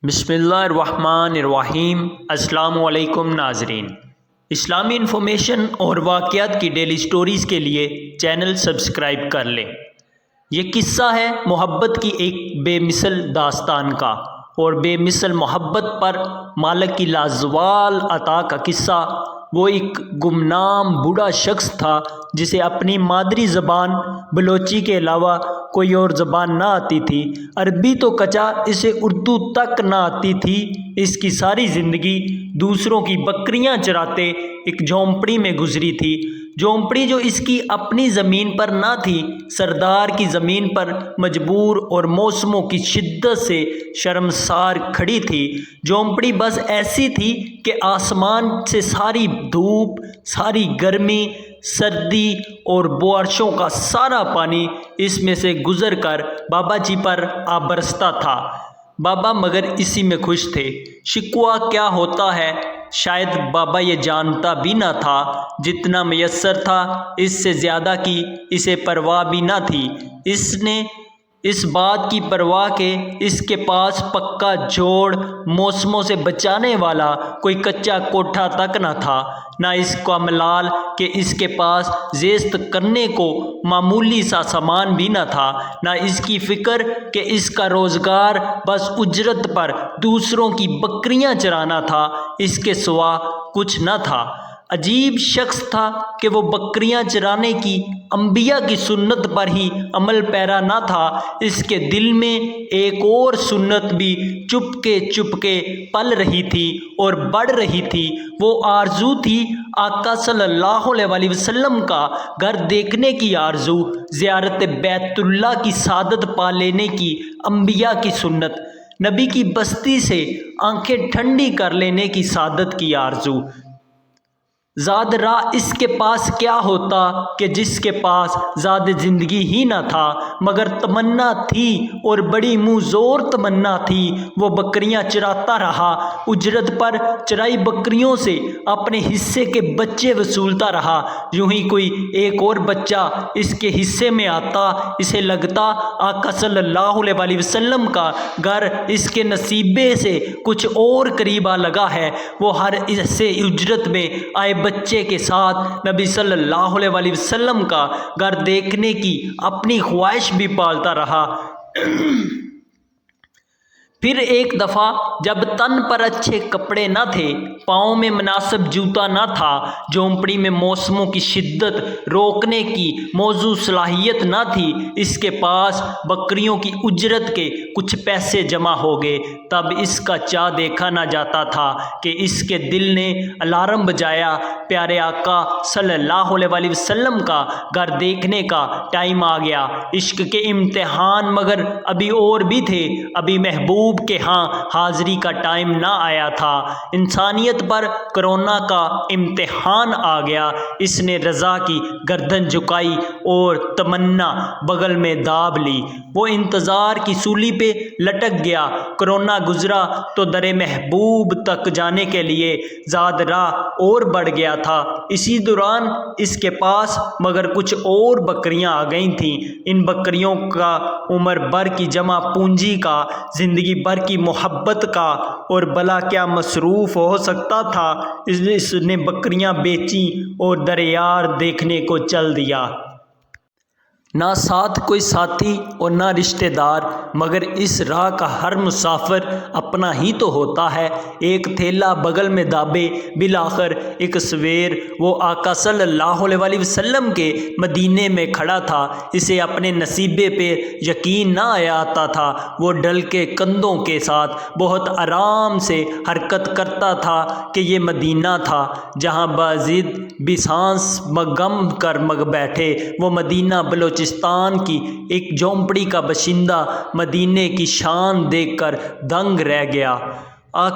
بسم اللہ الرحمن الرحیم۔ السلام علیکم ناظرین، اسلامی انفارمیشن اور واقعات کی ڈیلی سٹوریز کے لیے چینل سبسکرائب کر لیں۔ یہ قصہ ہے محبت کی ایک بے مثل داستان کا، اور بے مثل محبت پر مالک کی لازوال عطا کا قصہ۔ وہ ایک گمنام بوڑھا شخص تھا جسے اپنی مادری زبان بلوچی کے علاوہ کوئی اور زبان نہ آتی تھی۔ عربی تو کچا، اسے اردو تک نہ آتی تھی۔ اس کی ساری زندگی دوسروں کی بکریاں چراتے ایک جھونپڑی میں گزری تھی، جھونپڑی جو اس کی اپنی زمین پر نہ تھی، سردار کی زمین پر مجبور اور موسموں کی شدت سے شرمسار کھڑی تھی۔ جھونپڑی بس ایسی تھی کہ آسمان سے ساری دھوپ، ساری گرمی، سردی اور بارشوں کا سارا پانی اس میں سے گزر کر بابا جی پر آ برستا تھا۔ بابا مگر اسی میں خوش تھے۔ شکوہ کیا ہوتا ہے شاید بابا یہ جانتا بھی نہ تھا۔ جتنا میسر تھا اس سے زیادہ کی اسے پرواہ بھی نہ تھی۔ اس نے اس بات کی پرواہ کہ اس کے پاس پکا جوڑ، موسموں سے بچانے والا کوئی کچا کوٹھا تک نہ تھا، نہ اس کا ملال کہ اس کے پاس زیست کرنے کو معمولی سا سامان بھی نہ تھا، نہ اس کی فکر کہ اس کا روزگار بس اجرت پر دوسروں کی بکریاں چرانا تھا، اس کے سوا کچھ نہ تھا۔ عجیب شخص تھا کہ وہ بکریاں چرانے کی انبیاء کی سنت پر ہی عمل پیرا نہ تھا، اس کے دل میں ایک اور سنت بھی چپکے پل رہی تھی اور بڑھ رہی تھی۔ وہ آرزو تھی آقا صلی اللہ علیہ وسلم کا گھر دیکھنے کی آرزو، زیارت بیت اللہ کی سعادت پا لینے کی انبیاء کی سنت، نبی کی بستی سے آنکھیں ٹھنڈی کر لینے کی سعادت کی آرزو۔ زاد راہ اس کے پاس کیا ہوتا کہ جس کے پاس زاد زندگی ہی نہ تھا، مگر تمنا تھی اور بڑی منہ زور تمنا تھی۔ وہ بکریاں چراتا رہا، اجرت پر چرائی بکریوں سے اپنے حصے کے بچے وصولتا رہا۔ یوں ہی کوئی ایک اور بچہ اس کے حصے میں آتا، اسے لگتا آقا صلی اللہ علیہ وسلم کا گھر اس کے نصیبے سے کچھ اور قریب آ لگا ہے۔ وہ ہر حصے اجرت میں آئے بچے کے ساتھ نبی صلی اللہ علیہ وسلم کا گھر دیکھنے کی اپنی خواہش بھی پالتا رہا۔ پھر ایک دفعہ جب تن پر اچھے کپڑے نہ تھے، پاؤں میں مناسب جوتا نہ تھا، جھونپڑی میں موسموں کی شدت روکنے کی موزوں صلاحیت نہ تھی، اس کے پاس بکریوں کی اجرت کے کچھ پیسے جمع ہو گئے، تب اس کا چاہ دیکھا نہ جاتا تھا کہ اس کے دل نے الارم بجایا، پیارے آقا صلی اللہ علیہ وسلم کا گھر دیکھنے کا ٹائم آ گیا۔ عشق کے امتحان مگر ابھی اور بھی تھے، ابھی محبوب کے ہاں حاضری کا ٹائم نہ آیا تھا۔ انسانیت پر کرونا کا امتحان آ گیا۔ اس نے رضا کی گردن جھکائی اور تمنا بغل میں داب لی۔ وہ انتظار کی سولی پہ لٹک گیا۔ کرونا گزرا تو در محبوب تک جانے کے لیے زاد راہ اور بڑھ گیا تھا۔ اسی دوران اس کے پاس مگر کچھ اور بکریاں آ گئی تھیں۔ ان بکریوں کا عمر بھر کی جمع پونجی کا، زندگی بھر کی محبت کا اور بھلا کیا مصروف ہو سکتا تھا۔ اس نے بکریاں بیچیں اور دریار دیکھنے کو چل دیا۔ نہ ساتھ کوئی ساتھی اور نہ رشتہ دار، مگر اس راہ کا ہر مسافر اپنا ہی تو ہوتا ہے۔ ایک تھیلا بغل میں دابے، بالآخر ایک سویر وہ آقا صلی اللہ علیہ وسلم کے مدینے میں کھڑا تھا۔ اسے اپنے نصیبے پہ یقین نہ آتا تھا۔ وہ ڈل کے کندھوں کے ساتھ بہت آرام سے حرکت کرتا تھا کہ یہ مدینہ تھا جہاں باضد بسانس مگم کر مگ بیٹھے۔ وہ مدینہ بلوچستان کی ایک جھونپڑی کا باشندہ مدینے کی شان دیکھ کر دنگ رہ گیا۔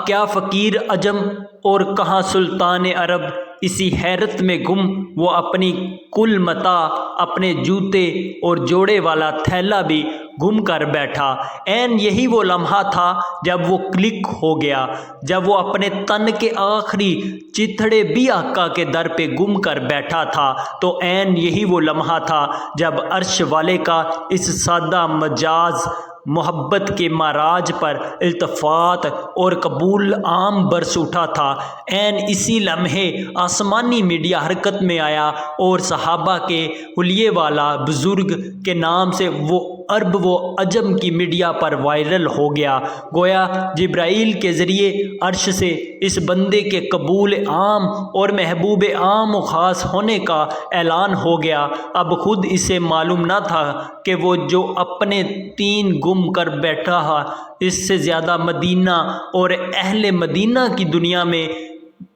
کیا فقیر عجم اور کہاں سلطان عرب، اسی حیرت میں گم وہ اپنی کل متاع، اپنے جوتے اور جوڑے والا تھیلا بھی گم کر بیٹھا۔ عین یہی وہ لمحہ تھا جب وہ کلک ہو گیا، جب وہ اپنے تن کے آخری چتھڑے بھی آقا کے در پہ گم کر بیٹھا تھا، تو عین یہی وہ لمحہ تھا جب عرش والے کا اس سادہ مجاز محبت کے معراج پر التفات اور قبول عام برس اٹھا تھا۔ عین اسی لمحے آسمانی میڈیا حرکت میں آیا اور صحابہ کے حلیے والا بزرگ کے نام سے وہ عرب و عجم کی میڈیا پر وائرل ہو گیا۔ گویا جبرائیل کے ذریعے عرش سے اس بندے کے قبول عام اور محبوب عام و خاص ہونے کا اعلان ہو گیا۔ اب خود اسے معلوم نہ تھا کہ وہ جو اپنے تین گم کر بیٹھا ہے، اس سے زیادہ مدینہ اور اہل مدینہ کی دنیا میں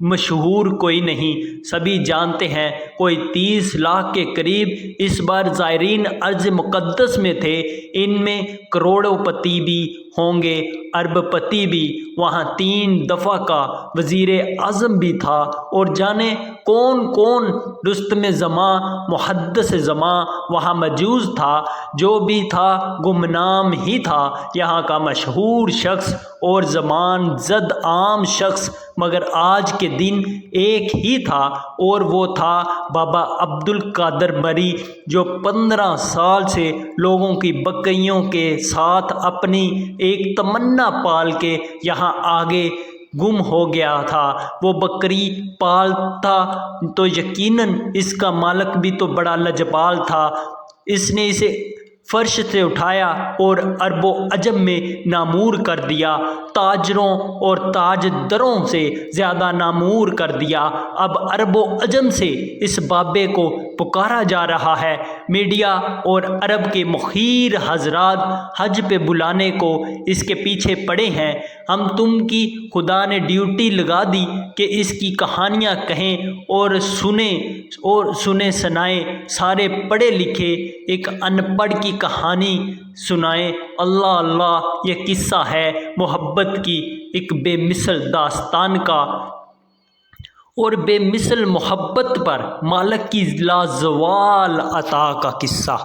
مشہور کوئی نہیں۔ سبھی جانتے ہیں کوئی 30 لاکھ کے قریب اس بار زائرین ارض مقدس میں تھے۔ ان میں کروڑوں پتی بھی ہوں گے، ارب پتی بھی۔ وہاں 3 دفعہ کا وزیر اعظم بھی تھا، اور جانے کون کون رستم زماں محدث زماں وہاں موجود تھا۔ جو بھی تھا گمنام ہی تھا، یہاں کا مشہور شخص اور زمان زد عام شخص، مگر آج کے دن ایک ہی تھا، اور وہ تھا بابا عبد القادر مری، جو 15 سال سے لوگوں کی بکریوں کے ساتھ اپنی ایک تمنا پال کے یہاں آگے گم ہو گیا تھا۔ وہ بکری پالتا تو یقیناً اس کا مالک بھی تو بڑا لجپال تھا۔ اس نے اسے فرش سے اٹھایا اور عرب و عجم میں نامور کر دیا، تاجروں اور تاج دروں سے زیادہ نامور کر دیا۔ اب عرب و عجم سے اس بابے کو پکارا جا رہا ہے۔ میڈیا اور عرب کے مخیر حضرات حج پہ بلانے کو اس کے پیچھے پڑے ہیں۔ ہم تم کی خدا نے ڈیوٹی لگا دی کہ اس کی کہانیاں کہیں اور سنیں سنائیں، سارے پڑھے لکھے ایک ان پڑھ کی کہانی سنائیں۔ اللہ اللہ، یہ قصہ ہے محبت کی ایک بے مثل داستان کا، اور بے مثل محبت پر مالک کی لازوال عطا کا قصہ۔